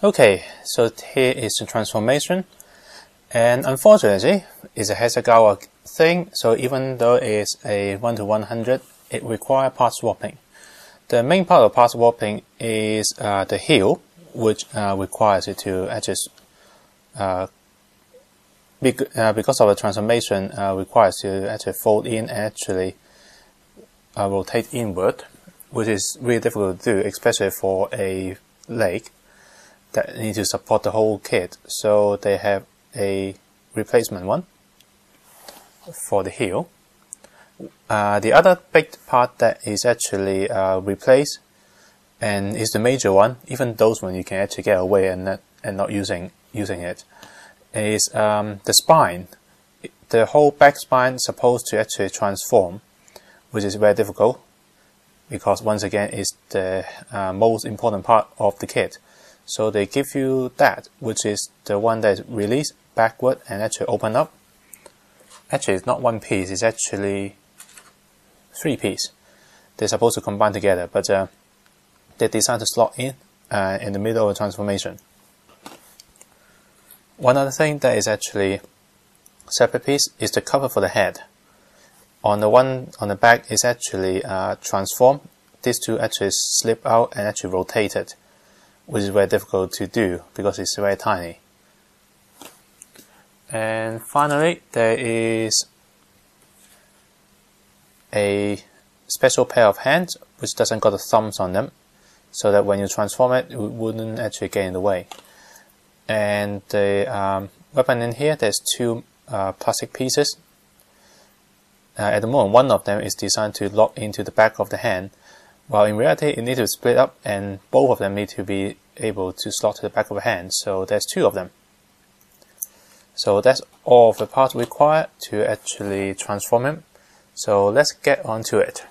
Okay, so here is the transformation, and unfortunately it's a Hasegawa thing, so even though it's a 1 to 100, it requires part swapping. The main part of part swapping is the heel, which requires it to adjust because of the transformation requires to actually fold in and actually rotate inward, which is really difficult to do, especially for a leg that need to support the whole kit. So they have a replacement one for the heel. The other big part that is actually replaced, and is the major one, even those when you can actually get away and not using it, is the spine. The whole back spine is supposed to actually transform, which is very difficult because once again it's the most important part of the kit. So they give you that, which is the one that is released backward and actually open up. Actually, it's not one piece, it's actually 3 pieces. They're supposed to combine together, but they decide to slot in the middle of the transformation. One other thing that is actually separate piece is the cover for the head. On the one on the back is actually transformed. These two actually slip out and actually rotate it, which is very difficult to do because it's very tiny. And finally, there is a special pair of hands which doesn't got the thumbs on them, so that when you transform it, it wouldn't actually get in the way. And the weapon in here, there's 2 plastic pieces. At the moment, one of them is designed to lock into the back of the hand, while in reality it needs to split up and both of them need to be able to slot to the back of the hand, so there's 2 of them. So that's all of the parts required to actually transform him. So let's get on to it.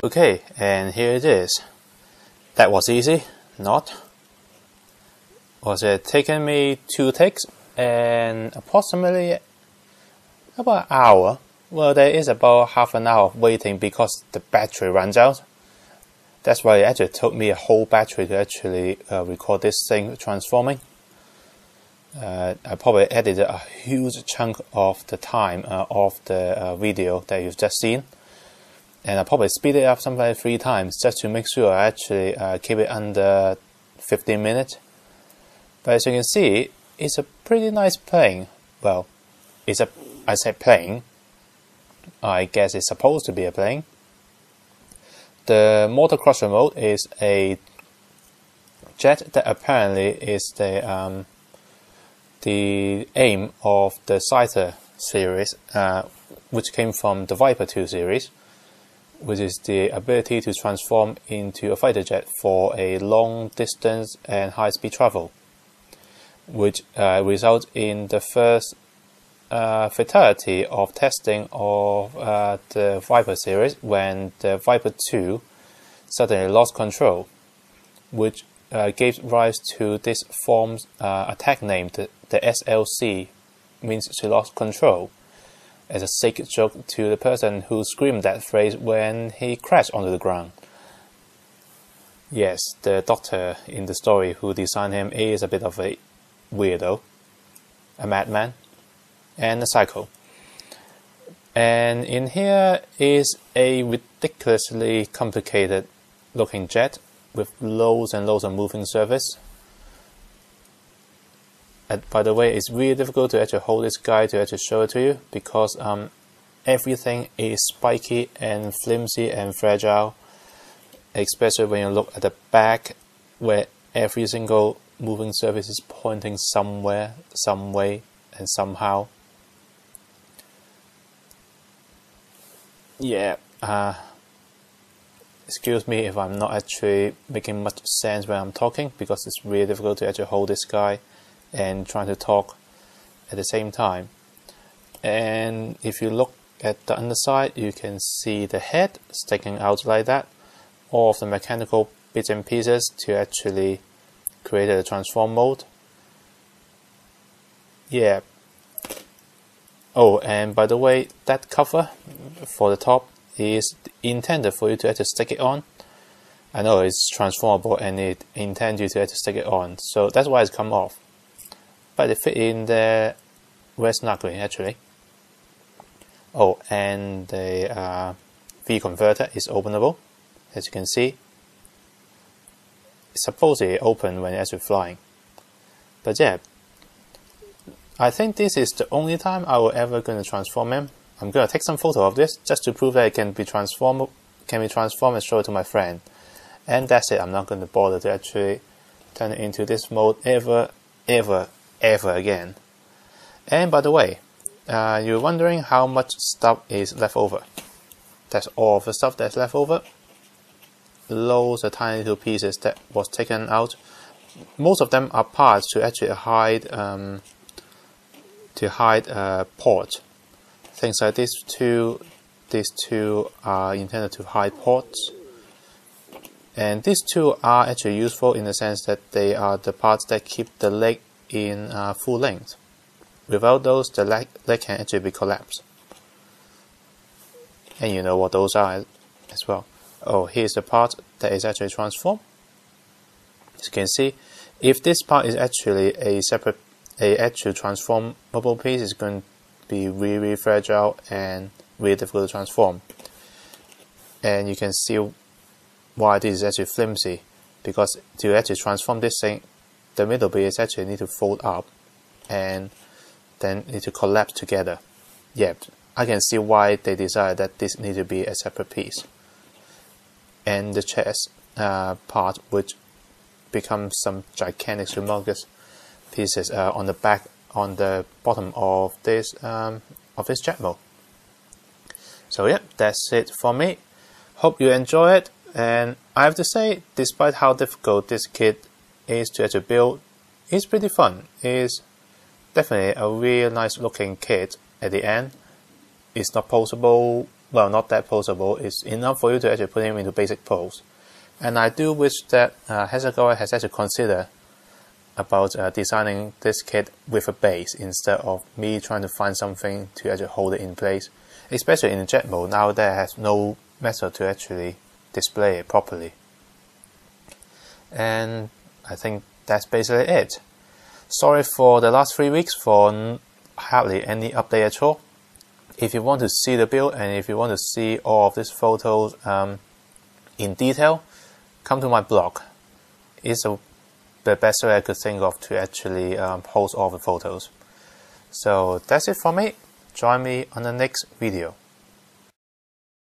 Okay, and here it is. That was easy, not? Was it taking me 2 takes and approximately about an hour? Well, there is about half an hour of waiting because the battery runs out. That's why it actually took me a whole battery to actually record this thing transforming. I probably edited a huge chunk of the time of the video that you've just seen. And I probably speed it up something like 3 times just to make sure I actually keep it under 15 minutes. But as you can see, it's a pretty nice plane. Well, I say plane. I guess it's supposed to be a plane. The Mortor Crusher mode is a jet that apparently is the aim of the Scyther series, which came from the Viper 2 series, which is the ability to transform into a fighter jet for a long distance and high speed travel, which results in the first fatality of testing of the Viper series when the Viper 2 suddenly lost control, which gave rise to this form's attack name, the SLC, means she lost control, as a sick joke to the person who screamed that phrase when he crashed onto the ground. Yes, the doctor in the story who designed him is a bit of a weirdo, a madman, and a psycho. And in here is a ridiculously complicated looking jet with loads and loads of moving surface. And by the way, it's really difficult to actually hold this guy to actually show it to you because everything is spiky and flimsy and fragile, especially when you look at the back where every single moving surface is pointing somewhere, some way, and somehow. Yeah, excuse me if I'm not actually making much sense when I'm talking, because it's really difficult to actually hold this guy and trying to talk at the same time. And if you look at the underside, you can see the head sticking out like that, all of the mechanical bits and pieces to actually create a transform mode. Yeah. Oh, and by the way, that cover for the top is intended for you to actually stick it on. I know it's transformable and it intends you to actually stick it on, so that's why it's come off. But it fit in there very snugly actually. Oh, and the V converter is openable, as you can see. It's supposedly open when it's actually flying. But yeah, I think this is the only time I will ever going to transform him. I'm going to take some photo of this just to prove that it can be transformed and show it to my friend. And that's it. I'm not going to bother to actually turn it into this mode ever again. And by the way, you're wondering how much stuff is left over. That's all of the stuff that's left over. Loads of tiny little pieces that was taken out. Most of them are parts to actually hide ports. Things like these two are intended to hide ports. And these two are actually useful in the sense that they are the parts that keep the leg in full length. Without those, the leg can actually be collapsed. And you know what those are as well. Oh, here's the part that is actually transformed. As you can see, if this part is actually a actual transformable piece, is going to be really fragile and really difficult to transform. And you can see why this is actually flimsy, because to actually transform this thing, the middle bit actually need to fold up and then need to collapse together. Yeah, I can see why they decided that this need to be a separate piece. And the chest part, which becomes some gigantic, humongous pieces on the back, on the bottom of this jet mode. So yeah, that's it for me. Hope you enjoy it. And I have to say, despite how difficult this kit is to actually build, it's pretty fun. It's definitely a really nice looking kit at the end. It's not posable well, not that posable, is enough for you to actually put him into basic pose. And I do wish that Hasegawa has actually considered about designing this kit with a base instead of me trying to find something to actually hold it in place, especially in the jet mode. Now there has no method to actually display it properly. And I think that's basically it. Sorry for the last 3 weeks for hardly any update at all. If you want to see the build and if you want to see all of these photos in detail, come to my blog. It's the best way I could think of to actually post all the photos. So that's it for me. Join me on the next video.